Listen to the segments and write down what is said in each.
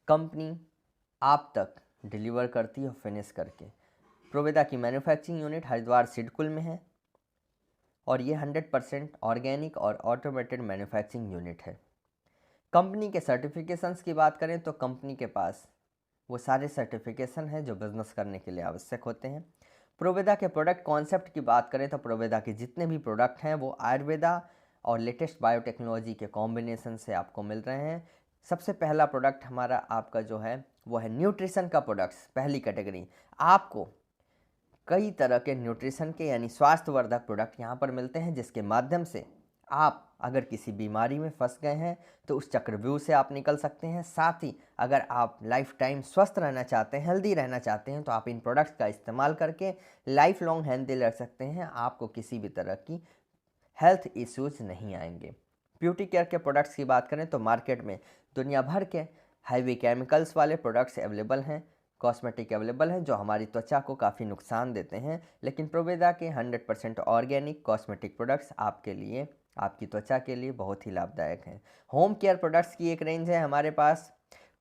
Company आप तक deliver करती है फिनिश करके। प्रोवेदा की मैन्युफैक्चरिंग यूनिट हरिद्वार सिडकुल में है और ये 100% ऑर्गेनिक और ऑटोमेटेड मैन्युफैक्चरिंग यूनिट है। कंपनी के सर्टिफिकेशंस की बात करें तो कंपनी के पास वो सारे सर्टिफिकेशन हैं जो बिज़नेस करने के लिए आवश्यक होते हैं। प्रोवेदा के प्रोडक्ट कॉन्सेप्ट की बात करें तो प्रोवेदा के जितने भी प्रोडक्ट हैं वो आयुर्वेदा और लेटेस्ट बायोटेक्नोलॉजी के कॉम्बिनेशन से आपको मिल रहे हैं। सबसे पहला प्रोडक्ट हमारा आपका जो है वो है न्यूट्रिशन का प्रोडक्ट्स, पहली कैटेगरी। आपको कई तरह के न्यूट्रिशन के यानी स्वास्थ्यवर्धक प्रोडक्ट यहाँ पर मिलते हैं, जिसके माध्यम से आप अगर किसी बीमारी में फंस गए हैं तो उस चक्रव्यूह से आप निकल सकते हैं। साथ ही अगर आप लाइफ टाइम स्वस्थ रहना चाहते हैं, हेल्दी रहना चाहते हैं, तो आप इन प्रोडक्ट्स का इस्तेमाल करके लाइफ लॉन्ग हेल्दी रह सकते हैं। आपको किसी भी तरह की हेल्थ इश्यूज नहीं आएंगे। ब्यूटी केयर के प्रोडक्ट्स की बात करें तो मार्केट में दुनिया भर के हैवी केमिकल्स वाले प्रोडक्ट्स अवेलेबल हैं, कॉस्मेटिक अवेलेबल हैं जो हमारी त्वचा को काफ़ी नुकसान देते हैं, लेकिन प्रोवेदा के 100% ऑर्गेनिक कॉस्मेटिक प्रोडक्ट्स आपके लिए, आपकी त्वचा के लिए बहुत ही लाभदायक हैं। होम केयर प्रोडक्ट्स की एक रेंज है हमारे पास।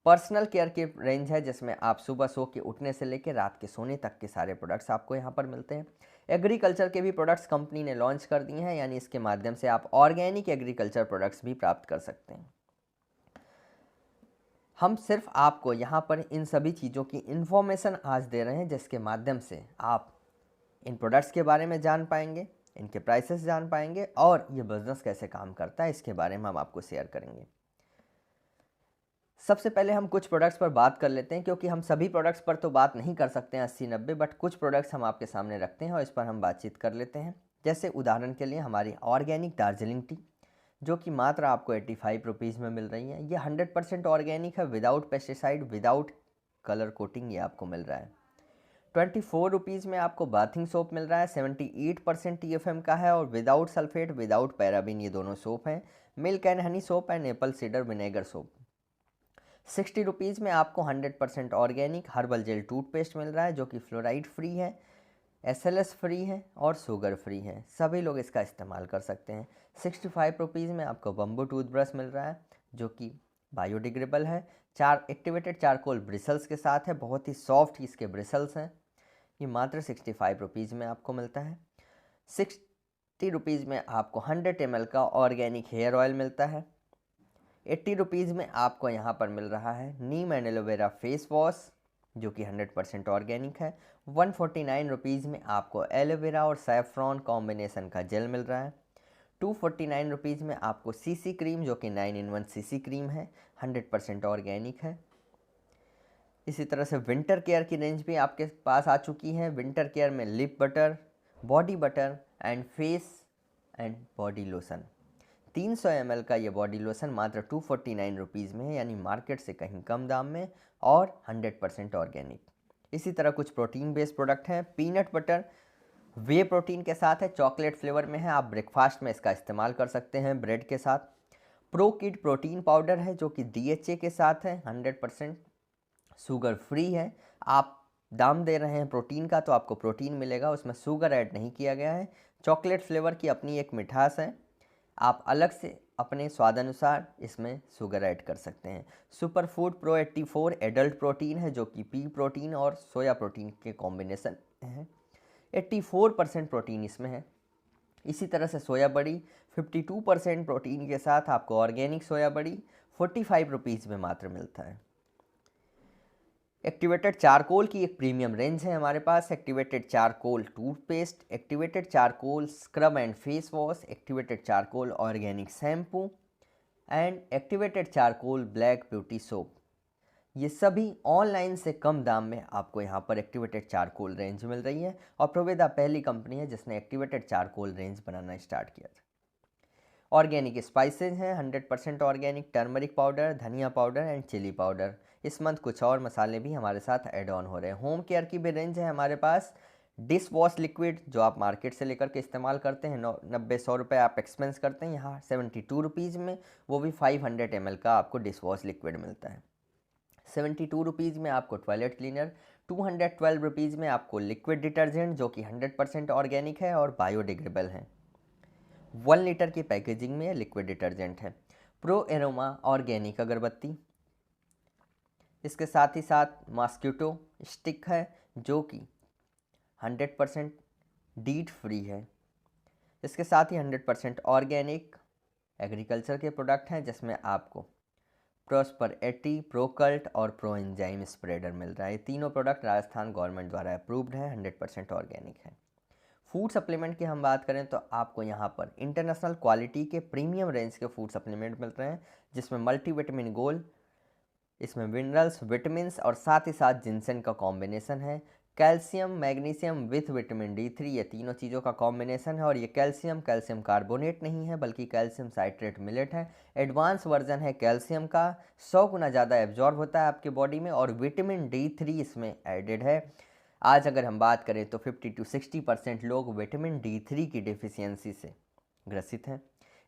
पर्सनल केयर की रेंज है जिसमें आप सुबह सो के उठने से लेकर रात के सोने तक के सारे प्रोडक्ट्स आपको यहाँ पर मिलते हैं। एग्रीकल्चर के भी प्रोडक्ट्स कंपनी ने लॉन्च कर दिए हैं, यानी इसके माध्यम से आप ऑर्गेनिक एग्रीकल्चर प्रोडक्ट्स भी प्राप्त कर सकते हैं। हम सिर्फ आपको यहाँ पर इन सभी चीज़ों की इन्फॉर्मेशन आज दे रहे हैं जिसके माध्यम से आप इन प्रोडक्ट्स के बारे में जान पाएंगे, इनके प्राइसेस जान पाएंगे और ये बिज़नेस कैसे काम करता है इसके बारे में हम आपको शेयर करेंगे। सबसे पहले हम कुछ प्रोडक्ट्स पर बात कर लेते हैं, क्योंकि हम सभी प्रोडक्ट्स पर तो बात नहीं कर सकते हैं 80-90, बट कुछ प्रोडक्ट्स हम आपके सामने रखते हैं और इस पर हम बातचीत कर लेते हैं। जैसे उदाहरण के लिए हमारी ऑर्गेनिक दार्जिलिंग टी, जो कि मात्र आपको 85 रुपीज़ में मिल रही है। ये 100% ऑर्गेनिक है, without pesticide, without colour coating ये आपको मिल रहा है। 24 रुपीज़ में आपको बाथिंग सोप मिल रहा है, 78% TFM का है और विदाउट सल्फेट, विदाउट पैराबिन ये दोनों सोप हैं। Milk and honey soap and Apple cedar vinegar soap. 60 rupees में आपको 100% ऑर्गेनिक हर्बल जेल टूथपेस्ट मिल रहा है, जो कि फ्लोराइड फ्री है, SLS फ्री है और शुगर फ्री है। सभी लोग इसका इस्तेमाल कर सकते हैं। 65 रुपीज़ में आपको बम्बू टूथब्रश मिल रहा है, जो कि बायोडिग्रेडेबल है, 4 एक्टिवेटेड चारकोल ब्रिसल्स के साथ है, बहुत ही सॉफ्ट इसके ब्रिसल्स हैं। ये मात्र 65 रुपीज़ में आपको मिलता है। 60 रुपीज़ में आपको 100 ml का ऑर्गेनिक हेयर ऑयल मिलता है। 80 रुपीज़ में आपको यहाँ पर मिल रहा है नीम एंड एलोवेरा फेस वॉश, जो कि 100% ऑर्गेनिक है। 149 रुपीज़ में आपको एलोवेरा और सैफ्रॉन कॉम्बिनेशन का जेल मिल रहा है। 249 रुपीज़ में आपको CC क्रीम, जो कि 9-in-1 CC क्रीम है, 100% ऑर्गेनिक है। इसी तरह से विंटर केयर की रेंज भी आपके पास आ चुकी है। विंटर केयर में lip butter, body butter and face and body lotion. 300 ml का ये बॉडी लोशन मात्र 249 रुपीज़ में है, यानी मार्केट से कहीं कम दाम में और 100% ऑर्गेनिक। इसी तरह कुछ प्रोटीन बेस्ड प्रोडक्ट हैं। पीनट बटर वे प्रोटीन के साथ है, चॉकलेट फ्लेवर में है, आप ब्रेकफास्ट में इसका इस्तेमाल कर सकते हैं ब्रेड के साथ। प्रो किड प्रोटीन पाउडर है, जो कि DHA के साथ है, 100% शुगर फ्री है। आप दाम दे रहे हैं प्रोटीन का तो आपको प्रोटीन मिलेगा, उसमें शुगर ऐड नहीं किया गया है। चॉकलेट फ्लेवर की अपनी एक मिठास है, आप अलग से अपने स्वाद अनुसार इसमें शुगर ऐड कर सकते हैं। Super food pro 84 adult protein है, जो कि पी प्रोटीन और सोया प्रोटीन के कॉम्बिनेशन है। 84% प्रोटीन इसमें है। इसी तरह से सोया बड़ी 52% प्रोटीन के साथ आपको ऑर्गेनिक सोया बड़ी 45 रुपीज़ में मात्र मिलता है। एक्टिवेटेड चारकोल की एक प्रीमियम रेंज है हमारे पास। Activated charcoal toothpaste, activated charcoal scrub and face wash, activated charcoal organic shampoo and activated charcoal black beauty soap. ये सभी ऑनलाइन से कम दाम में आपको यहाँ पर एक्टिवेटेड चारकोल रेंज मिल रही है और प्रोवेदा पहली कंपनी है जिसने एक्टिवेटेड चारकोल रेंज बनाना स्टार्ट किया था। ऑर्गेनिक स्पाइसेज हैं, 100% ऑर्गेनिक टर्मरिक पाउडर, धनिया पाउडर एंड चिली पाउडर। इस मंथ कुछ और मसाले भी हमारे साथ ऐड ऑन हो रहे हैं। होम केयर की भी रेंज है हमारे पास। डिश वॉश लिक्विड, जो आप मार्केट से लेकर के इस्तेमाल करते हैं, 90-100 रुपये आप एक्सपेंस करते हैं, यहाँ 72 रुपीज़ में वो भी 500 ml का आपको डिश वॉश लिक्विड मिलता है। 72 रुपीज़ में आपको टॉयलेट क्लीनर, 212 रुपीज़ में आपको लिक्विड डिटर्जेंट, जो कि 100% ऑर्गेनिक है और बायोडिग्रेडेबल है। 1 लीटर की पैकेजिंग में लिक्विड डिटर्जेंट है। प्रो एरोमा ऑर्गेनिक अगरबत्ती, इसके साथ ही साथ मॉस्किटो स्टिक है जो कि 100% डीट फ्री है। इसके साथ ही 100% ऑर्गेनिक एग्रीकल्चर के प्रोडक्ट हैं जिसमें आपको प्रॉस्पर 80, प्रोकल्ट और प्रो एंजाइम स्प्रेडर मिल रहा है। ये तीनों प्रोडक्ट राजस्थान गवर्नमेंट द्वारा अप्रूव्ड है, 100% ऑर्गेनिक है। फूड सप्लीमेंट की हम बात करें तो आपको यहाँ पर इंटरनेशनल क्वालिटी के प्रीमियम रेंज के फूड सप्लीमेंट मिल रहे हैं जिसमें मल्टीविटामिन गोल्ड, इसमें मिनरल्स, विटामिन्स और साथ ही साथ जिंसेन का कॉम्बिनेशन है। Calcium magnesium with vitamin D3, ये तीनों चीज़ों का कॉम्बिनेशन है। और ये कैल्शियम कार्बोनेट नहीं है बल्कि कैल्शियम साइट्रेट मिलेट है। एडवांस वर्जन है कैल्शियम का, 100 गुना ज़्यादा एब्जॉर्ब होता है आपके बॉडी में और विटामिन D3 इसमें एडेड है। आज अगर हम बात करें तो 50 to 60% लोग विटामिन D3 की डिफिशियंसी से ग्रसित हैं।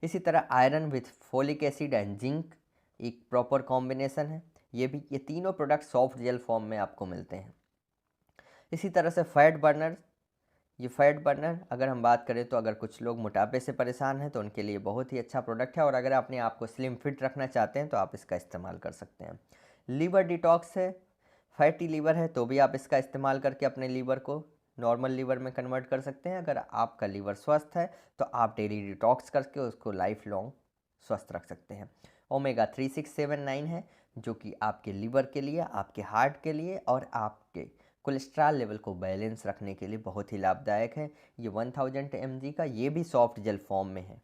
इसी तरह iron with folic acid and zinc एक प्रॉपर कॉम्बिनेशन है। ये तीनों प्रोडक्ट सॉफ्ट जेल फॉर्म में आपको मिलते हैं। इसी तरह से फैट बर्नर, ये फैट बर्नर अगर हम बात करें तो अगर कुछ लोग मोटापे से परेशान हैं तो उनके लिए बहुत ही अच्छा प्रोडक्ट है और अगर अपने आप को स्लिम फिट रखना चाहते हैं तो आप इसका इस्तेमाल कर सकते हैं। लीवर डिटॉक्स है, फैटी लीवर है तो भी आप इसका इस्तेमाल करके अपने लीवर को नॉर्मल लीवर में कन्वर्ट कर सकते हैं। अगर आपका लीवर स्वस्थ है तो आप डेली डिटॉक्स करके उसको लाइफ लॉन्ग स्वस्थ रख सकते हैं। ओमेगा 3679 है जो कि आपके लीवर के लिए, आपके हार्ट के लिए और आपके कोलेस्ट्रॉल लेवल को बैलेंस रखने के लिए बहुत ही लाभदायक है। ये 1000 mg का, ये भी सॉफ्ट जेल फॉर्म में है।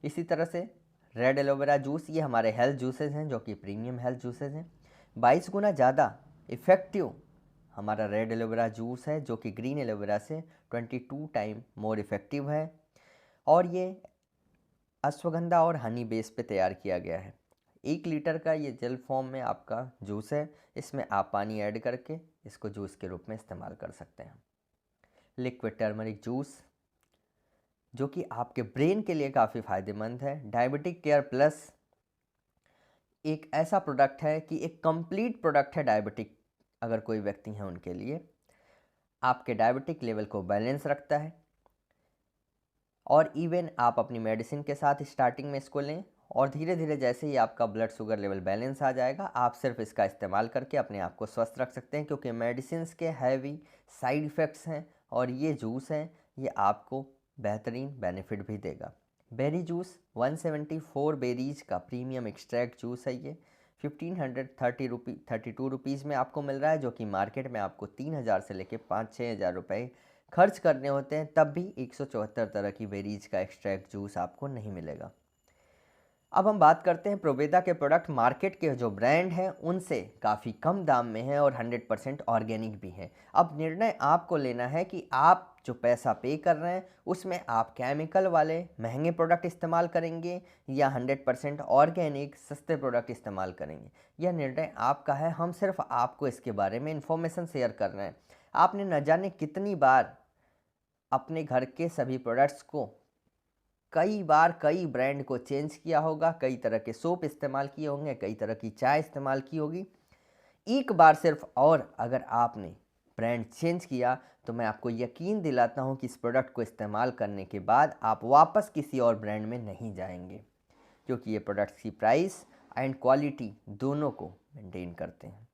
इसी तरह से रेड एलोवेरा जूस, ये हमारे हेल्थ जूसेज हैं जो कि प्रीमियम हेल्थ जूसेज हैं। 22 गुना ज़्यादा इफ़ेक्टिव हमारा रेड एलोवेरा जूस है जो कि ग्रीन एलोवेरा से 22 टाइम मोर इफ़ेक्टिव है और ये अश्वगंधा और हनी बेस पे तैयार किया गया है। 1 लीटर का ये जेल फॉर्म में आपका जूस है, इसमें आप पानी ऐड करके इसको जूस के रूप में इस्तेमाल कर सकते हैं। लिक्विड टर्मरिक जूस जो कि आपके ब्रेन के लिए काफ़ी फ़ायदेमंद है। डायबिटिक केयर प्लस एक ऐसा प्रोडक्ट है कि एक कंप्लीट प्रोडक्ट है डायबिटिक अगर कोई व्यक्ति है उनके लिए, आपके डायबिटिक लेवल को बैलेंस रखता है और इवन आप अपनी मेडिसिन के साथ स्टार्टिंग में इसको लें और धीरे धीरे जैसे ही आपका ब्लड शुगर लेवल बैलेंस आ जाएगा आप सिर्फ इसका इस्तेमाल करके अपने आप को स्वस्थ रख सकते हैं क्योंकि मेडिसिन के हैवी साइड इफ़ेक्ट्स हैं और ये जूस है ये आपको बेहतरीन बेनिफिट भी देगा। बेरी जूस 174 बेरीज का प्रीमियम एक्सट्रैक्ट जूस है, ये 32 रुपीज़ में आपको मिल रहा है जो कि मार्केट में आपको 3000 से लेके 5-6 हज़ार रुपये खर्च करने होते हैं, तब भी 174 तरह की बेरीज का एक्सट्रैक्ट जूस आपको नहीं मिलेगा। अब हम बात करते हैं प्रोवेदा के प्रोडक्ट मार्केट के जो ब्रांड हैं उनसे काफ़ी कम दाम में हैं और 100% ऑर्गेनिक भी हैं। अब निर्णय आपको लेना है कि आप जो पैसा पे कर रहे हैं उसमें आप केमिकल वाले महंगे प्रोडक्ट इस्तेमाल करेंगे या 100% ऑर्गेनिक सस्ते प्रोडक्ट इस्तेमाल करेंगे। यह निर्णय आपका है, हम सिर्फ आपको इसके बारे में इन्फॉर्मेशन शेयर कर रहे हैं। आपने न जाने कितनी बार अपने घर के सभी प्रोडक्ट्स को कई बार कई ब्रांड को चेंज किया होगा, कई तरह के सोप इस्तेमाल किए होंगे, कई तरह की चाय इस्तेमाल की होगी। एक बार सिर्फ और अगर आपने ब्रांड चेंज किया तो मैं आपको यकीन दिलाता हूं कि इस प्रोडक्ट को इस्तेमाल करने के बाद आप वापस किसी और ब्रांड में नहीं जाएंगे क्योंकि ये प्रोडक्ट्स की प्राइस एंड क्वालिटी दोनों को मेंटेन करते हैं।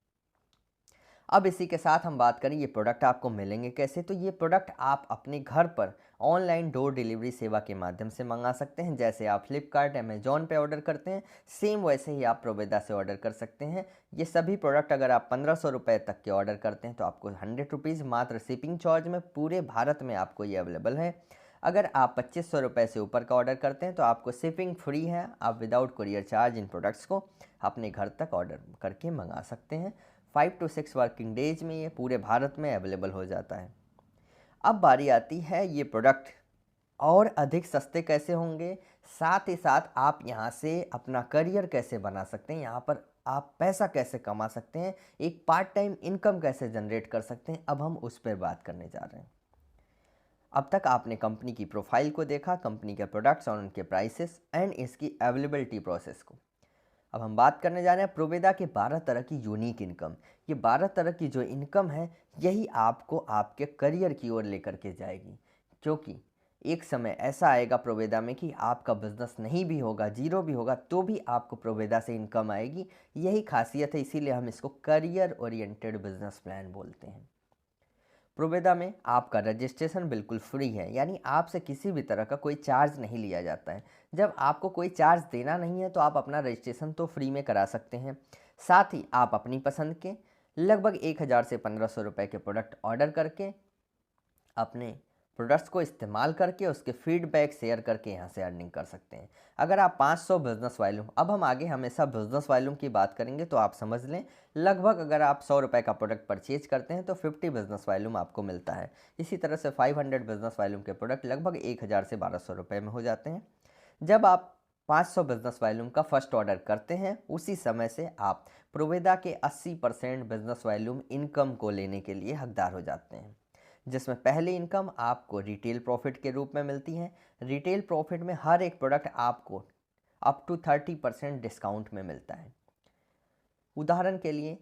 अब इसी के साथ हम बात करें ये प्रोडक्ट आपको मिलेंगे कैसे, तो ये प्रोडक्ट आप अपने घर पर ऑनलाइन डोर डिलीवरी सेवा के माध्यम से मंगा सकते हैं। जैसे आप फ्लिपकार्ट अमेजॉन पे ऑर्डर करते हैं सेम वैसे ही आप प्रोवेदा से ऑर्डर कर सकते हैं। ये सभी प्रोडक्ट अगर आप 1500 रुपये तक के ऑर्डर करते हैं तो आपको 100 रुपीज़ मात्र शिपिंग चार्ज में पूरे भारत में आपको ये अवेलेबल है। अगर आप 2500 रुपये से ऊपर का ऑर्डर करते हैं तो आपको शिपिंग फ्री है, आप without courier charge in products को अपने घर तक ऑर्डर करके मंगा सकते हैं। 5 to 6 वर्किंग डेज में ये पूरे भारत में अवेलेबल हो जाता है। अब बारी आती है ये प्रोडक्ट और अधिक सस्ते कैसे होंगे, साथ ही साथ आप यहाँ से अपना करियर कैसे बना सकते हैं, यहाँ पर आप पैसा कैसे कमा सकते हैं, एक पार्ट टाइम इनकम कैसे जनरेट कर सकते हैं, अब हम उस पर बात करने जा रहे हैं। अब तक आपने कंपनी की प्रोफाइल को देखा, कंपनी के प्रोडक्ट्स और उनके प्राइसेस एंड इसकी अवेलेबिलिटी प्रोसेस को। अब हम बात करने जा रहे हैं प्रोवेदा के 12 तरह की यूनिक इनकम। ये 12 तरह की जो इनकम है यही आपको आपके करियर की ओर लेकर के जाएगी क्योंकि एक समय ऐसा आएगा प्रोवेदा में कि आपका बिजनेस नहीं भी होगा, जीरो भी होगा, तो भी आपको प्रोवेदा से इनकम आएगी। यही खासियत है, इसीलिए हम इसको करियर ओरिएंटेड बिजनेस प्लान बोलते हैं। प्रोवेदा में आपका रजिस्ट्रेशन बिल्कुल फ्री है, यानी आपसे किसी भी तरह का कोई चार्ज नहीं लिया जाता है। जब आपको कोई चार्ज देना नहीं है तो आप अपना रजिस्ट्रेशन तो फ्री में करा सकते हैं। साथ ही आप अपनी पसंद के लगभग 1000 से 1500 रुपये के प्रोडक्ट ऑर्डर करके अपने प्रोडक्ट्स को इस्तेमाल करके उसके फीडबैक शेयर करके यहाँ से अर्निंग कर सकते हैं। अगर आप 500 बिजनेस वॉल्यूम, अब हम आगे हमेशा बिजनेस वॉल्यूम की बात करेंगे, तो आप समझ लें लगभग अगर आप 100 रुपये का प्रोडक्ट परचेज करते हैं तो 50 बिजनेस वॉल्यूम आपको मिलता है। इसी तरह से 500 बिजनेस वॉल्यूम के प्रोडक्ट लगभग 1000 से 1200 रुपये में हो जाते हैं। जब आप 500 बिजनेस वॉल्यूम का फर्स्ट ऑर्डर करते हैं, उसी समय से आप प्रोवेदा के 80% बिजनेस वॉल्यूम इनकम को लेने के लिए हकदार हो जाते हैं, जिसमें पहली इनकम आपको रिटेल प्रॉफिट के रूप में मिलती है। रिटेल प्रॉफिट में हर एक प्रोडक्ट आपको अप टू 30% डिस्काउंट में मिलता है। उदाहरण के लिए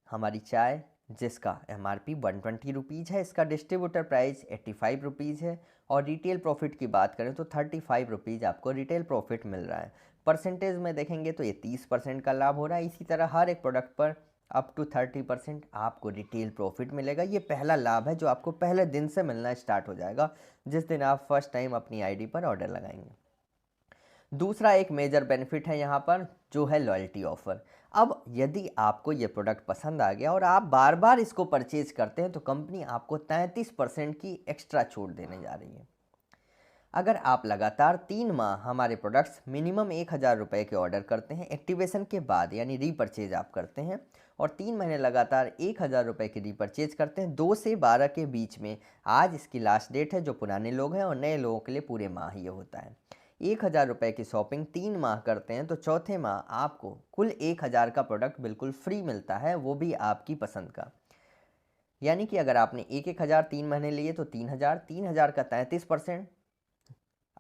हमारी चाय, जिसका MRP 120 रुपीज़ है, इसका डिस्ट्रीब्यूटर प्राइस 85 रुपीज़ है, और रिटेल प्रॉफिट की बात करें तो 35 रुपीज़ आपको रिटेल प्रॉफिट मिल रहा है। परसेंटेज में देखेंगे तो ये 30% का लाभ हो रहा है। इसी तरह हर एक प्रोडक्ट पर अप टू 30% आपको रिटेल प्रॉफिट मिलेगा। ये पहला लाभ है जो आपको पहले दिन से मिलना स्टार्ट हो जाएगा, जिस दिन आप फर्स्ट टाइम अपनी ID पर ऑर्डर लगाएंगे। दूसरा एक मेजर बेनिफिट है यहाँ पर, जो है लॉयल्टी ऑफर। अब यदि आपको ये प्रोडक्ट पसंद आ गया और आप बार बार इसको परचेज करते हैं तो कंपनी आपको 33% की एक्स्ट्रा छूट देने जा रही है। अगर आप लगातार 3 माह हमारे प्रोडक्ट्स मिनिमम 1000 रुपये के ऑर्डर करते हैं, एक्टिवेशन के बाद यानी रीपरचेज आप करते हैं, और 3 महीने लगातार 1000 रुपये की रीपरचेज करते हैं 2 से 12 के बीच में, आज इसकी लास्ट डेट है, जो पुराने लोग हैं, और नए लोगों के लिए पूरे माह ये होता है। 1000 रुपये की शॉपिंग 3 माह करते हैं तो चौथे माह आपको कुल 1000 का प्रोडक्ट बिल्कुल फ्री मिलता है, वो भी आपकी पसंद का। यानी कि अगर आपने 1000 3 महीने लिए तो 3000 का 33%,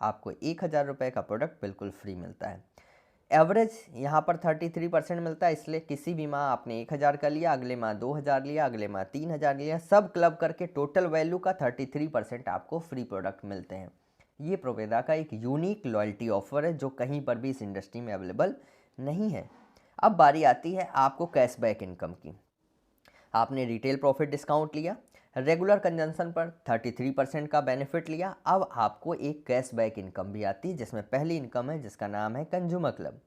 आपको 1000 रुपये का प्रोडक्ट बिल्कुल फ्री मिलता है। एवरेज यहाँ पर 33% मिलता है, इसलिए किसी भी माह आपने 1000 का लिया, अगले माह 2000 लिया, अगले माह 3000 लिया, सब क्लब करके टोटल वैल्यू का 33% आपको फ्री प्रोडक्ट मिलते हैं। ये प्रोवेदा का एक यूनिक लॉयल्टी ऑफर है जो कहीं पर भी इस इंडस्ट्री में अवेलेबल नहीं है। अब बारी आती है आपको कैशबैक इनकम की। आपने रिटेल प्रॉफिट डिस्काउंट लिया, रेगुलर कंजम्पशन पर 33% का बेनिफिट लिया, अब आपको एक कैशबैक इनकम भी आती है, जिसमें पहली इनकम है जिसका नाम है कंज्यूमर क्लब।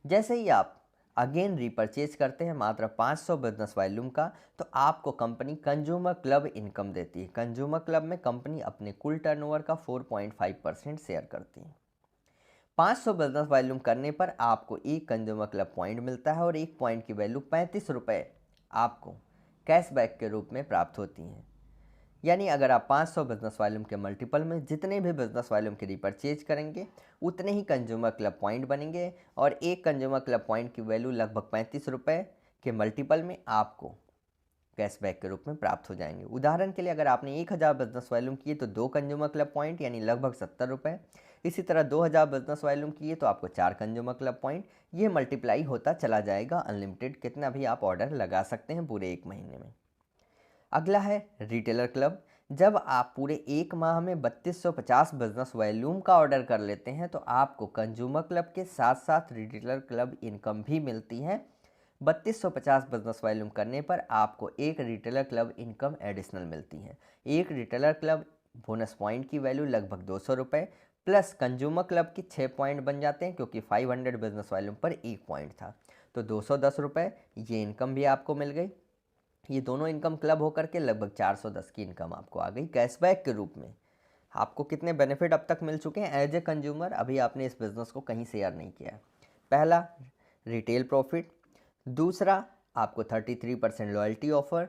जैसे ही आप अगेन रीपरचेज करते हैं मात्र 500 बिजनेस वॉल्यूम का, तो आपको कंपनी कंज्यूमर क्लब इनकम देती है। कंज्यूमर क्लब में कंपनी अपने कुल टर्नओवर का 4.5% शेयर करती है। 500 बिजनेस वॉल्यूम करने पर आपको एक कंज्यूमर क्लब पॉइंट मिलता है, और एक पॉइंट की वैल्यू 35 रुपये आपको कैशबैक के रूप में प्राप्त होती हैं। यानी अगर आप 500 बिजनेस वॉल्यूम के मल्टीपल में जितने भी बिजनेस वॉल्यूम की रीपरचेज करेंगे, उतने ही कंज्यूमर क्लब पॉइंट बनेंगे, और एक कंज्यूमर क्लब पॉइंट की वैल्यू लगभग 35 रुपये के मल्टीपल में आपको कैशबैक के रूप में प्राप्त हो जाएंगे। उदाहरण के लिए अगर आपने 1000 बिजनेस वॉल्यूम किए तो 2 कंज्यूमर क्लब पॉइंट यानी लगभग 70 रुपये। इसी तरह 2000 बिजनेस वॉल्यूम किए तो आपको 4 कंज्यूमर क्लब पॉइंट। ये मल्टीप्लाई होता चला जाएगा अनलिमिटेड, कितना भी आप ऑर्डर लगा सकते हैं पूरे एक महीने में। अगला है रिटेलर क्लब। जब आप पूरे एक माह में 3250 बिजनेस वॉल्यूम का ऑर्डर कर लेते हैं तो आपको कंज्यूमर क्लब के साथ साथ रिटेलर क्लब इनकम भी मिलती है। 3250 बिजनेस वॉल्यूम करने पर आपको एक रिटेलर क्लब इनकम एडिशनल मिलती है। एक रिटेलर क्लब बोनस पॉइंट की वैल्यू लगभग 200 रुपये, प्लस कंज्यूमर क्लब की 6 पॉइंट बन जाते हैं, क्योंकि 500 बिजनेस वॉल्यूम पर 1 पॉइंट था, तो 210 रुपये ये इनकम भी आपको मिल गई। ये दोनों इनकम क्लब होकर के लगभग 410 की इनकम आपको आ गई कैशबैक के रूप में। आपको कितने बेनिफिट अब तक मिल चुके हैं एज ए कंज्यूमर, अभी आपने इस बिज़नेस को कहीं शेयर नहीं किया है। पहला रिटेल प्रॉफिट, दूसरा आपको 33% लॉयल्टी ऑफर,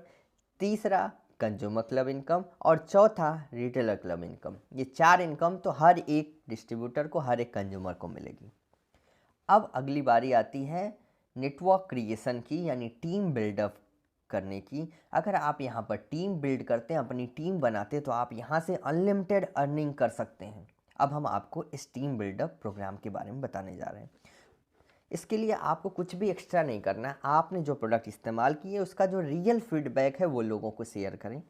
तीसरा कंज्यूमर क्लब इनकम, और चौथा रिटेलर क्लब इनकम। ये 4 इनकम तो हर एक डिस्ट्रीब्यूटर को, हर एक कंज्यूमर को मिलेगी। अब अगली बारी आती है नेटवर्क क्रिएशन की, यानी टीम बिल्डअप करने की। अगर आप यहाँ पर टीम बिल्ड करते हैं, अपनी टीम बनाते हैं, तो आप यहाँ से अनलिमिटेड अर्निंग कर सकते हैं। अब हम आपको इस टीम बिल्डअप प्रोग्राम के बारे में बताने जा रहे हैं। इसके लिए आपको कुछ भी एक्स्ट्रा नहीं करना है, आपने जो प्रोडक्ट इस्तेमाल किए उसका जो रियल फीडबैक है वो लोगों को शेयर करें,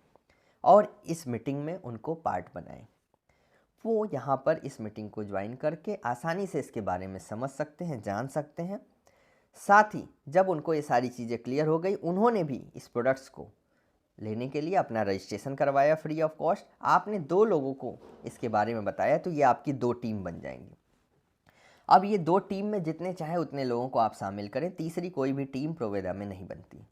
और इस मीटिंग में उनको पार्ट बनाएं। वो यहाँ पर इस मीटिंग को ज्वाइन करके आसानी से इसके बारे में समझ सकते हैं, जान सकते हैं। साथ ही जब उनको ये सारी चीज़ें क्लियर हो गई, उन्होंने भी इस प्रोडक्ट्स को लेने के लिए अपना रजिस्ट्रेशन करवाया फ्री ऑफ कॉस्ट। आपने 2 लोगों को इसके बारे में बताया तो ये आपकी 2 टीम बन जाएंगी। अब ये 2 टीम में जितने चाहे उतने लोगों को आप शामिल करें, तीसरी कोई भी टीम प्रोवेदा में नहीं बनती।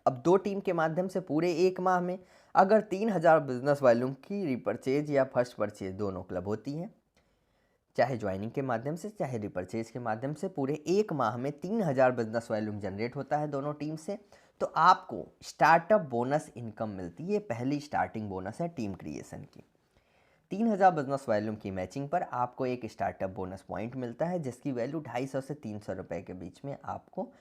अब 2 टीम के माध्यम से पूरे 1 माह में अगर 3000 बिजनेस वॉल्यूम की रिपर्चेज या फर्स्ट परचेज दोनों क्लब होती हैं, चाहे ज्वाइनिंग के माध्यम से चाहे रिपर्चेज के माध्यम से, पूरे 1 माह में 3000 बिजनेस वॉल्यूम जनरेट होता है दोनों टीम से, तो आपको स्टार्टअप बोनस इनकम मिलती है। पहली स्टार्टिंग बोनस है टीम क्रिएशन की। 3000 बिजनेस वॉल्यूम की मैचिंग पर आपको एक स्टार्टअप बोनस पॉइंट मिलता है, जिसकी वैल्यू 250 से 300 रुपये के बीच में आपको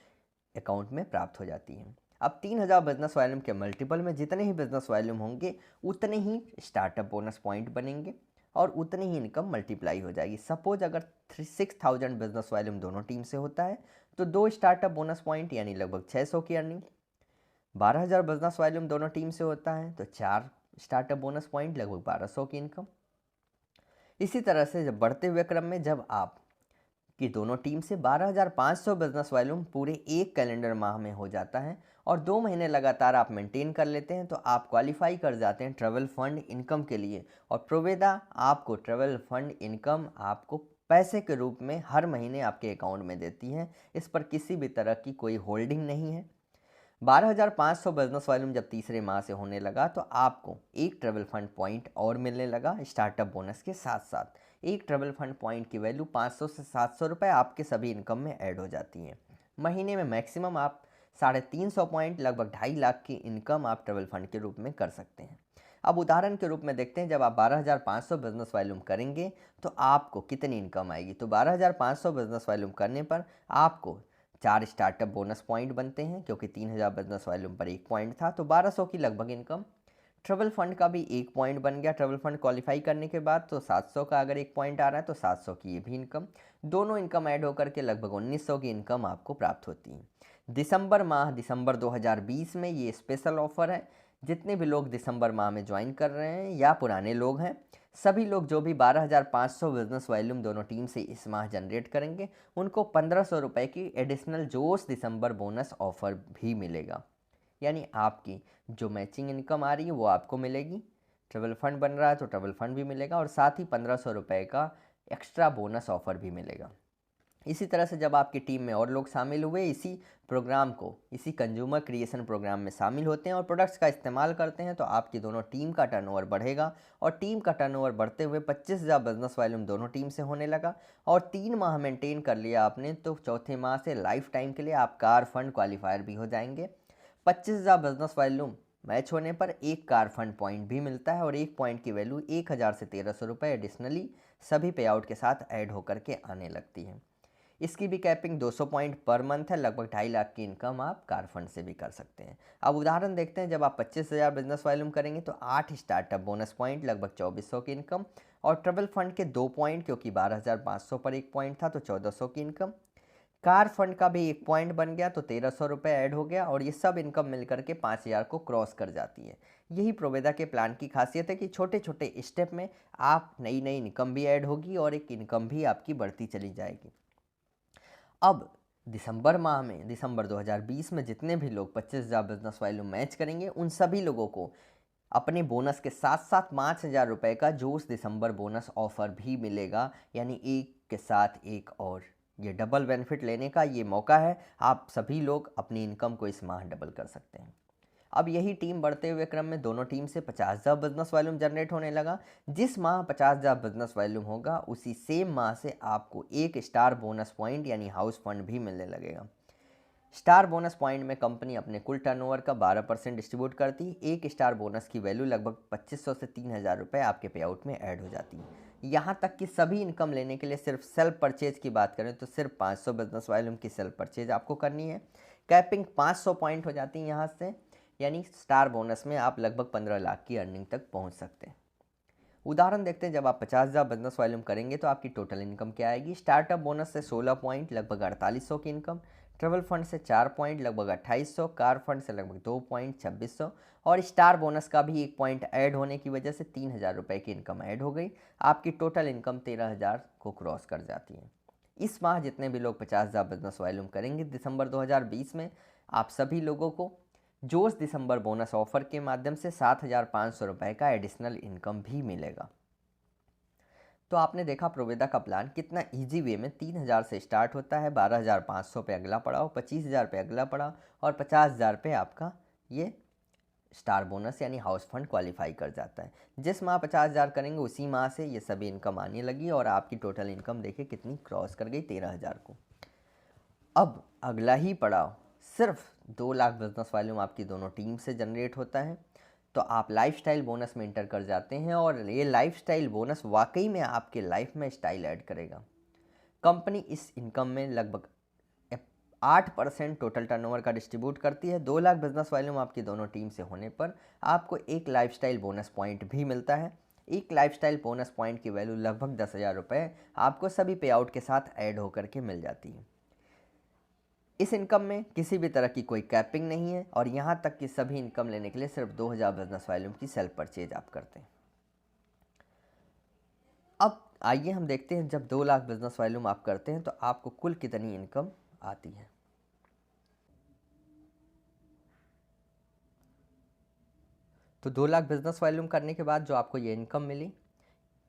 अकाउंट में प्राप्त हो जाती है। अब 3000 बिजनेस वॉल्यूम के मल्टीपल में जितने ही बिजनेस वॉल्यूम होंगे उतने ही स्टार्टअप बोनस पॉइंट बनेंगे और उतनी ही इनकम मल्टीप्लाई हो जाएगी। सपोज अगर 6000 बिजनेस वॉल्यूम दोनों टीम से होता है तो 2 स्टार्टअप बोनस पॉइंट यानी लगभग 600 की अर्निंग। 12000 बिजनेस वॉल्यूम दोनों टीम से होता है तो 4 स्टार्टअप बोनस पॉइंट लगभग 1200 की इनकम। इसी तरह से जब बढ़ते हुए क्रम में जब आप कि दोनों टीम से 12500 बिजनेस वॉल्यूम पूरे 1 कैलेंडर माह में हो जाता है और 2 महीने लगातार आप मेंटेन कर लेते हैं तो आप क्वालिफाई कर जाते हैं ट्रैवल फंड इनकम के लिए। और प्रोवेदा आपको ट्रैवल फंड इनकम आपको पैसे के रूप में हर महीने आपके अकाउंट में देती है। इस पर किसी भी तरह की कोई होल्डिंग नहीं है। 12500 बिजनेस वॉल्यूम जब तीसरे माह से होने लगा तो आपको एक ट्रैवल फंड पॉइंट और मिलने लगा स्टार्टअप बोनस के साथ साथ। एक ट्रैवल फंड पॉइंट की वैल्यू 500 से 700 रुपये आपके सभी इनकम में ऐड हो जाती है। महीने में मैक्सिमम आप 350 पॉइंट लगभग 2.5 लाख की इनकम आप ट्रैवल फंड के रूप में कर सकते हैं। अब उदाहरण के रूप में देखते हैं, जब आप 12500 बिजनेस वॉल्यूम करेंगे तो आपको कितनी इनकम आएगी। तो 12500 बिजनेस वॉल्यूम करने पर आपको 4 स्टार्टअप बोनस पॉइंट बनते हैं, क्योंकि 3000 बिजनेस वॉल्यूम पर 1 पॉइंट था तो 1200 की लगभग इनकम। ट्रैवल फंड का भी 1 पॉइंट बन गया ट्रैवल फंड क्वालिफाई करने के बाद, तो 700 का अगर 1 पॉइंट आ रहा है तो 700 की ये भी इनकम। दोनों इनकम ऐड होकर के लगभग 1900 की इनकम आपको प्राप्त होती है। दिसंबर माह, दिसंबर 2020 में ये स्पेशल ऑफर है। जितने भी लोग दिसंबर माह में ज्वाइन कर रहे हैं या पुराने लोग हैं, सभी लोग जो भी 12500 बिजनेस वॉल्यूम दोनों टीम से इस माह जनरेट करेंगे उनको 1500 रुपये की एडिशनल जोश दिसंबर बोनस ऑफर भी मिलेगा। यानी आपकी जो मैचिंग इनकम आ रही है वो आपको मिलेगी। ट्रैवल फंड बन रहा है तो ट्रैवल फंड भी मिलेगा और साथ ही 1500 रुपये का एक्स्ट्रा बोनस ऑफर भी मिलेगा। इसी तरह से जब आपकी टीम में और लोग शामिल हुए, इसी प्रोग्राम को, इसी कंज्यूमर क्रिएशन प्रोग्राम में शामिल होते हैं और प्रोडक्ट्स का इस्तेमाल करते हैं, तो आपकी दोनों टीम का टर्नओवर बढ़ेगा। और टीम का टर्नओवर बढ़ते हुए 25000 बिजनेस वॉल्यूम दोनों टीम से होने लगा और 3 माह मेंटेन कर लिया आपने तो चौथे माह से लाइफ टाइम के लिए आप कार फंड क्वालिफायर भी हो जाएंगे। 25000 बिजनेस वॉल्यूम मैच होने पर एक कार फंड पॉइंट भी मिलता है और एक पॉइंट की वैल्यू 1000 से 1300 रुपये एडिशनली सभी पे आउट के साथ ऐड होकर के आने लगती है। इसकी भी कैपिंग 200 पॉइंट पर मंथ है। लगभग 2.5 लाख की इनकम आप कार फंड से भी कर सकते हैं। अब उदाहरण देखते हैं, जब आप 25000 बिजनेस वॉल्यूम करेंगे तो 8 स्टार्टअप बोनस पॉइंट लगभग 2400 की इनकम और ट्रैवल फंड के 2 पॉइंट, क्योंकि 12500 पर 1 पॉइंट था तो 1400 की इनकम। कार फंड का भी 1 पॉइंट बन गया तो 1300 रुपये ऐड हो गया और ये सब इनकम मिलकर के 5000 को क्रॉस कर जाती है। यही प्रोवेदा के प्लान की खासियत है कि छोटे छोटे स्टेप में आप नई नई इनकम भी ऐड होगी और एक इनकम भी आपकी बढ़ती चली जाएगी। अब दिसंबर माह में, दिसंबर 2020 में जितने भी लोग 25000 बिजनेस वॉल्यूम मैच करेंगे उन सभी लोगों को अपने बोनस के साथ साथ 5000 रुपये का जोश दिसंबर बोनस ऑफर भी मिलेगा। यानी एक के साथ एक और ये डबल बेनिफिट लेने का ये मौका है। आप सभी लोग अपनी इनकम को इस माह डबल कर सकते हैं। अब यही टीम बढ़ते हुए क्रम में दोनों टीम से 50000 बिजनेस वॉल्यूम जनरेट होने लगा। जिस माह 50000 बिजनेस वॉल्यूम होगा उसी सेम माह से आपको एक स्टार बोनस पॉइंट यानी हाउस फंड भी मिलने लगेगा। स्टार बोनस पॉइंट में कंपनी अपने कुल टर्नओवर का 12% डिस्ट्रीब्यूट करती है। एक स्टार बोनस की वैल्यू लगभग 2500 से 3000 रुपये आपके पे आउट में ऐड हो जाती है। यहाँ तक कि सभी इनकम लेने के लिए सिर्फ सेल्फ परचेज की बात करें तो सिर्फ 500 बिजनेस वॉल्यूम की सेल्फ परचेज आपको करनी है। कैपिंग 500 पॉइंट हो जाती है यहाँ से, यानी स्टार बोनस में आप लगभग 15 लाख की अर्निंग तक पहुँच सकते हैं। उदाहरण देखते हैं, जब आप 50000 बिजनेस वॉल्यूम करेंगे तो आपकी टोटल इनकम क्या आएगी। स्टार्टअप बोनस से 16 पॉइंट लगभग 4800 की इनकम। ट्रेवल फंड से 4 पॉइंट लगभग 2800, कार फंड से लगभग 2 पॉइंट 2600 और स्टार बोनस का भी 1 पॉइंट ऐड होने की वजह से 3000 रुपये की इनकम ऐड हो गई। आपकी टोटल इनकम 13,000 को क्रॉस कर जाती है। इस माह जितने भी लोग 50,000 बिजनेस वॉल्यूम करेंगे दिसंबर 2020 में, आप सभी लोगों को जोश दिसंबर बोनस ऑफर के माध्यम से 7,500 रुपये का एडिशनल इनकम भी मिलेगा। तो आपने देखा प्रोवेदा का प्लान कितना इजी वे में 3,000 से स्टार्ट होता है, 12,500 पे अगला पड़ाव, 25,000 पे अगला पड़ाव और 50,000 पे आपका ये स्टार बोनस यानी हाउस फंड क्वालिफाई कर जाता है। जिस माह 50,000 करेंगे उसी माह से ये सभी इनकम आने लगी और आपकी टोटल इनकम देखिए कितनी क्रॉस कर गई, 13,000 को। अब अगला ही पड़ाव सिर्फ 2 लाख बिजनेस वॉल्यूम आपकी दोनों टीम से जनरेट होता है, तो आप लाइफस्टाइल बोनस में इंटर कर जाते हैं और ये लाइफस्टाइल बोनस वाकई में आपके लाइफ में स्टाइल ऐड करेगा। कंपनी इस इनकम में लगभग 8% टोटल टर्नओवर का डिस्ट्रीब्यूट करती है। 2 लाख बिजनेस वॉल्यूम आपकी दोनों टीम से होने पर आपको एक लाइफस्टाइल बोनस पॉइंट भी मिलता है। एक लाइफस्टाइल बोनस पॉइंट की वैल्यू लगभग 10,000 रुपये आपको सभी पे आउट के साथ ऐड होकर के मिल जाती है। इस इनकम में किसी भी तरह की कोई कैपिंग नहीं है और यहाँ तक कि सभी इनकम लेने के लिए सिर्फ 2,000 बिजनेस वॉल्यूम की सेल्फ परचेज आप करते हैं। अब आइए हम देखते हैं जब 2 लाख बिजनेस वॉल्यूम आप करते हैं तो आपको कुल कितनी इनकम आती है। तो 2 लाख बिजनेस वॉल्यूम करने के बाद जो आपको ये इनकम मिली,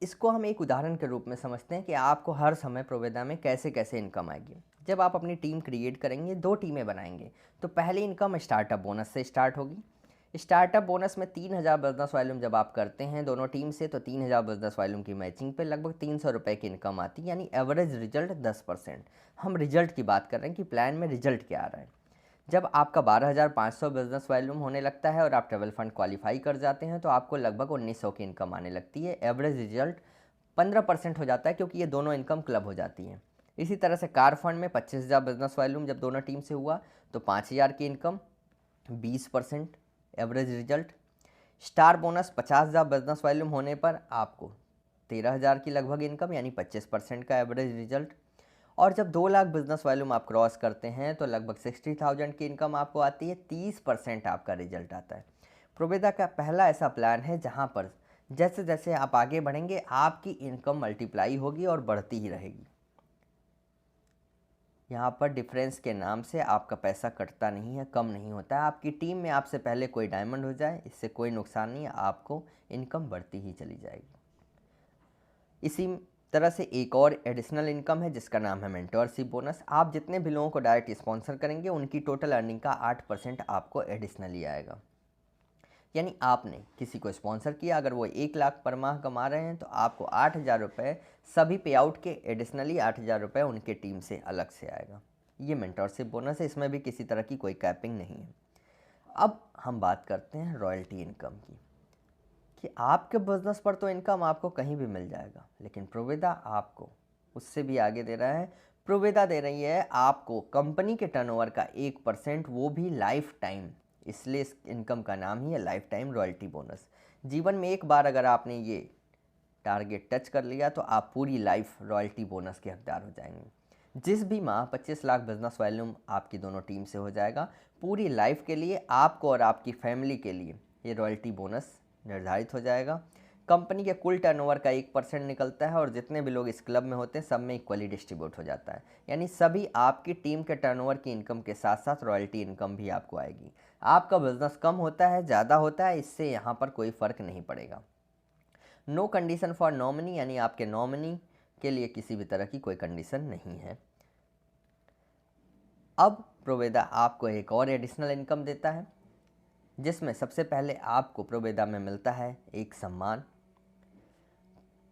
इसको हम एक उदाहरण के रूप में समझते हैं कि आपको हर समय प्रोवेदा में कैसे कैसे इनकम आएगी। जब आप अपनी टीम क्रिएट करेंगे, 2 टीमें बनाएंगे, तो पहली इनकम स्टार्टअप बोनस से स्टार्ट होगी। स्टार्टअप बोनस में 3,000 बिजनेस वॉल्यूम जब आप करते हैं दोनों टीम से, तो 3,000 बिजनेस वॉल्यूम की मैचिंग पे लगभग 300 रुपये की इनकम आती है, यानी एवरेज रिजल्ट 10%। हम रिजल्ट की बात कर रहे हैं कि प्लान में रिजल्ट क्या आ रहा है। जब आपका 12,500 बिजनेस वॉल्यूम होने लगता है और आप ट्रेवल फंड क्वालिफाई कर जाते हैं तो आपको लगभग 1,900 की इनकम आने लगती है। एवरेज रिजल्ट 15% हो जाता है क्योंकि ये दोनों इनकम क्लब हो जाती हैं। इसी तरह से कार फंड में 25,000 बिजनेस वॉल्यूम जब दोनों टीम से हुआ तो 5,000 की income, 20% average result. Star bonus 50,000 business volume होने पर आपको 13,000 की लगभग इनकम यानी 25% का एवरेज रिजल्ट। और जब 2 लाख बिजनेस वॉल्यूम आप क्रॉस करते हैं तो लगभग 60,000 की इनकम आपको आती है, 30% आपका रिजल्ट आता है। प्रोवेदा का पहला ऐसा प्लान है जहां पर जैसे जैसे आप आगे बढ़ेंगे आपकी इनकम मल्टीप्लाई होगी और बढ़ती ही रहेगी। यहाँ पर डिफरेंस के नाम से आपका पैसा कटता नहीं है, कम नहीं होता है। आपकी टीम में आपसे पहले कोई डायमंड हो जाए इससे कोई नुकसान नहीं है, आपको इनकम बढ़ती ही चली जाएगी। इसी तरह से एक और एडिशनल इनकम है जिसका नाम है मेंटरशिप बोनस। आप जितने भी लोगों को डायरेक्ट स्पॉन्सर करेंगे उनकी टोटल अर्निंग का 8% आपको एडिशनली आएगा। यानी आपने किसी को स्पॉन्सर किया, अगर वो 1 लाख पर माह कमा रहे हैं तो आपको 8,000 रुपये सभी पे आउट के एडिशनली 8,000 रुपये उनके टीम से अलग से आएगा। ये मेंटरशिप बोनस है, इसमें भी किसी तरह की कोई कैपिंग नहीं है। अब हम बात करते हैं रॉयल्टी इनकम की कि आपके बिजनेस पर तो इनकम आपको कहीं भी मिल जाएगा, लेकिन प्रोवेदा आपको उससे भी आगे दे रहा है। प्रोवेदा दे रही है आपको कंपनी के टर्नओवर का 1%, वो भी लाइफ टाइम। इसलिए इस इनकम का नाम ही है लाइफ टाइम रॉयल्टी बोनस। जीवन में एक बार अगर आपने ये टारगेट टच कर लिया तो आप पूरी लाइफ रॉयल्टी बोनस के हकदार हो जाएंगे। जिस भी माह 25 लाख बिजनेस वॉल्यूम आपकी दोनों टीम से हो जाएगा, पूरी लाइफ के लिए आपको और आपकी फैमिली के लिए ये रॉयल्टी बोनस निर्धारित हो जाएगा। कंपनी के कुल टर्नओवर का 1% निकलता है और जितने भी लोग इस क्लब में होते हैं सब में इक्वली डिस्ट्रीब्यूट हो जाता है, यानी सभी आपकी टीम के टर्नओवर की इनकम के साथ साथ रॉयल्टी इनकम भी आपको आएगी। आपका बिजनेस कम होता है ज़्यादा होता है, इससे यहाँ पर कोई फ़र्क नहीं पड़ेगा। नो कंडीशन फॉर नॉमिनी, यानी आपके नॉमिनी के लिए किसी भी तरह की कोई कंडीशन नहीं है। अब प्रोवेदा आपको एक और एडिशनल इनकम देता है जिसमें सबसे पहले आपको प्रोवेदा में मिलता है एक सम्मान।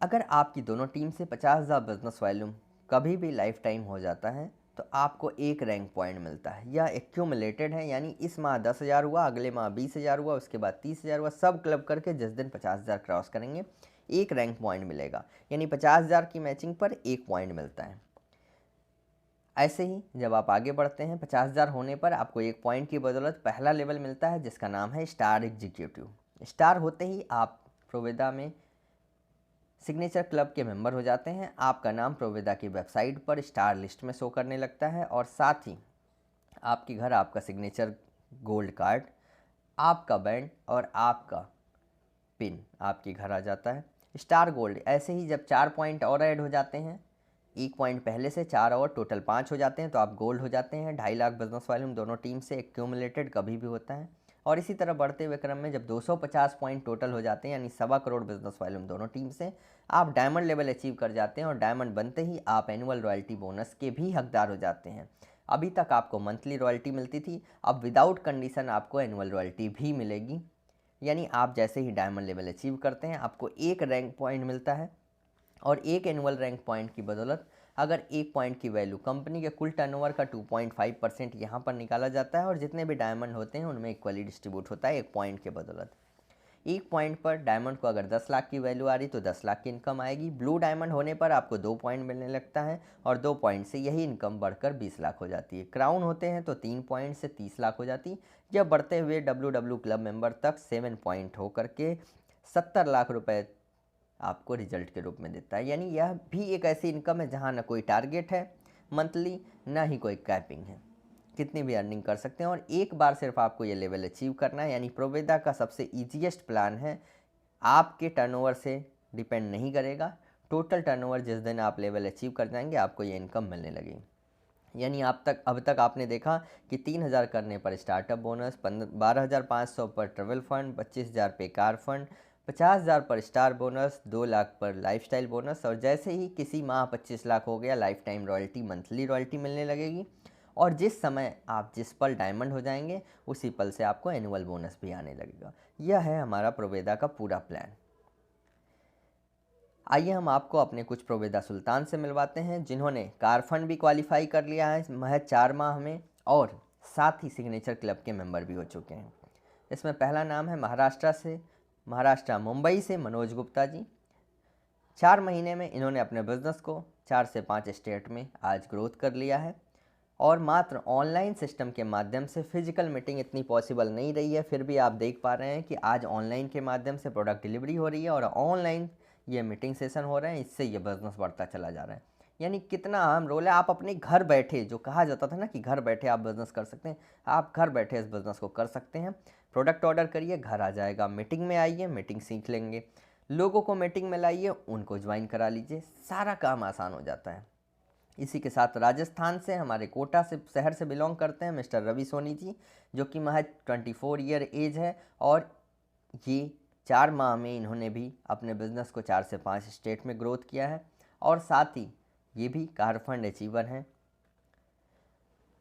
अगर आपकी दोनों टीम से 50,000 बिजनेस वॉल्यूम कभी भी लाइफ टाइम हो जाता है तो आपको एक रैंक पॉइंट मिलता है। यह एक्यूमुलेटेड है, यानी इस माह 10,000 हुआ, अगले माह 20,000 हुआ, उसके बाद 30,000 हुआ, सब क्लब करके जिस दिन 50,000 क्रॉस करेंगे एक रैंक पॉइंट मिलेगा, यानी 50,000 की मैचिंग पर 1 पॉइंट मिलता है। ऐसे ही जब आप आगे बढ़ते हैं 50,000 होने पर आपको 1 पॉइंट की बदौलत पहला लेवल मिलता है जिसका नाम है स्टार एग्जीक्यूटिव। स्टार होते ही आप प्रोवेदा में सिग्नेचर क्लब के मेंबर हो जाते हैं। आपका नाम प्रोवेदा की वेबसाइट पर स्टार लिस्ट में शो करने लगता है और साथ ही आपके घर आपका सिग्नेचर गोल्ड कार्ड, आपका बैंड और आपका पिन आपके घर आ जाता है। स्टार गोल्ड ऐसे ही जब 4 पॉइंट और ऐड हो जाते हैं, 1 पॉइंट पहले से 4 और टोटल 5 हो जाते हैं तो आप गोल्ड हो जाते हैं। 2.5 लाख बिजनेस वॉल्यूम दोनों टीम से एक्यूमुलेटेड कभी भी होता है। और इसी तरह बढ़ते हुए क्रम में जब 250 पॉइंट टोटल हो जाते हैं, यानी 1.25 करोड़ बिजनेस वॉल्यूम दोनों टीम से, आप डायमंड लेवल अचीव कर जाते हैं। और डायमंड बनते ही आप एनुअल रॉयल्टी बोनस के भी हकदार हो जाते हैं। अभी तक आपको मंथली रॉयल्टी मिलती थी, अब विदाउट कंडीशन आपको एनुअल रॉयल्टी भी मिलेगी। यानी आप जैसे ही डायमंड लेवल अचीव करते हैं, आपको 1 रैंक पॉइंट मिलता है। और 1 एनुअल रैंक पॉइंट की बदौलत अगर 1 पॉइंट की वैल्यू कंपनी के कुल टर्नओवर का 2.5% यहाँ पर निकाला जाता है और जितने भी डायमंड होते हैं उनमें इक्वली डिस्ट्रीब्यूट होता है 1 पॉइंट के बदौलत। 1 पॉइंट पर डायमंड को अगर 10 लाख की वैल्यू आ रही तो 10 लाख की इनकम आएगी। ब्लू डायमंड होने पर आपको 2 पॉइंट मिलने लगता है और 2 पॉइंट से यही इनकम बढ़कर 20 लाख हो जाती है। क्राउन होते हैं तो 3 पॉइंट से 30 लाख हो जाती। जब बढ़ते हुए WW क्लब मेंबर तक 7 पॉइंट होकर के 70 लाख रुपए आपको रिजल्ट के रूप में देता है। यानी यह भी एक ऐसी इनकम है जहाँ ना कोई टारगेट है मंथली, ना ही कोई कैपिंग है, कितनी भी अर्निंग कर सकते हैं। और एक बार सिर्फ आपको ये लेवल अचीव करना है। यानी प्रोवेदा का सबसे ईजीएस्ट प्लान है, आपके टर्नओवर से डिपेंड नहीं करेगा। टोटल टर्नओवर जिस दिन आप लेवल अचीव कर जाएंगे आपको ये इनकम मिलने लगेगी। यानी अब तक आपने देखा कि 3,000 करने पर स्टार्टअप बोनस, 12,500 पर ट्रेवल फंड, 25,000 पे कार फंड, 50,000 पर स्टार बोनस, 2 लाख पर लाइफस्टाइल बोनस। और जैसे ही किसी माह 25 लाख हो गया, life time royalty, monthly royalty मिलने लगेगी। और जिस समय आप जिस पल डायमंड हो जाएंगे उसी पल से आपको एनुअल बोनस भी आने लगेगा। यह है हमारा प्रोवेदा का पूरा प्लान। आइए हम आपको अपने कुछ प्रोवेदा सुल्तान से मिलवाते हैं जिन्होंने कार फंड भी क्वालिफाई कर लिया है महज 4 माह में और साथ ही सिग्नेचर क्लब के मेंबर भी हो चुके हैं। इसमें पहला नाम है महाराष्ट्र मुंबई से मनोज गुप्ता जी। 4 महीने में इन्होंने अपने बिजनेस को 4 से 5 स्टेट में आज ग्रोथ कर लिया है। और मात्र ऑनलाइन सिस्टम के माध्यम से, फिजिकल मीटिंग इतनी पॉसिबल नहीं रही है, फिर भी आप देख पा रहे हैं कि आज ऑनलाइन के माध्यम से प्रोडक्ट डिलीवरी हो रही है और ऑनलाइन ये मीटिंग सेशन हो रहे हैं। इससे ये बिज़नेस बढ़ता चला जा रहा है। यानी कितना अहम रोल है। आप अपने घर बैठे, जो कहा जाता था ना कि घर बैठे आप बिज़नेस कर सकते हैं, आप घर बैठे इस बिज़नेस को कर सकते हैं। प्रोडक्ट ऑर्डर करिए, घर आ जाएगा। मीटिंग में आइए, मीटिंग सीख लेंगे, लोगों को मीटिंग में लाइए, उनको ज्वाइन करा लीजिए, सारा काम आसान हो जाता है। इसी के साथ राजस्थान से हमारे कोटा से शहर से बिलोंग करते हैं मिस्टर रवि सोनी जी, जो कि महज 24 ईयर एज है। और ये 4 माह में इन्होंने भी अपने बिजनेस को 4 से 5 स्टेट में ग्रोथ किया है। और साथ ही ये भी कार फंड अचीवर हैं।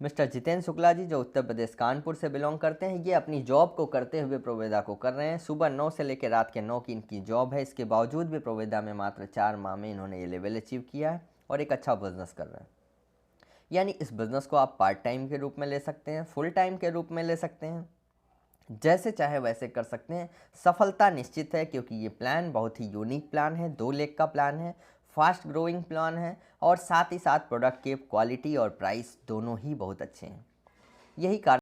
मिस्टर जितेंद्र शुक्ला जी, जो उत्तर प्रदेश कानपुर से बिलोंग करते हैं, ये अपनी जॉब को करते हुए प्रोवेदा को कर रहे हैं। सुबह 9 से लेकर रात के 9 की इनकी जॉब है। इसके बावजूद भी प्रोवेदा में मात्र 4 माह में इन्होंने ये लेवल अचीव किया है और एक अच्छा बिजनेस कर रहे हैं। यानी इस बिज़नेस को आप पार्ट टाइम के रूप में ले सकते हैं, फुल टाइम के रूप में ले सकते हैं, जैसे चाहे वैसे कर सकते हैं। सफलता निश्चित है क्योंकि ये प्लान बहुत ही यूनिक प्लान है, 2 लेग का प्लान है, फास्ट ग्रोइंग प्लान है और साथ ही साथ प्रोडक्ट के क्वालिटी और प्राइस दोनों ही बहुत अच्छे हैं। यही कारण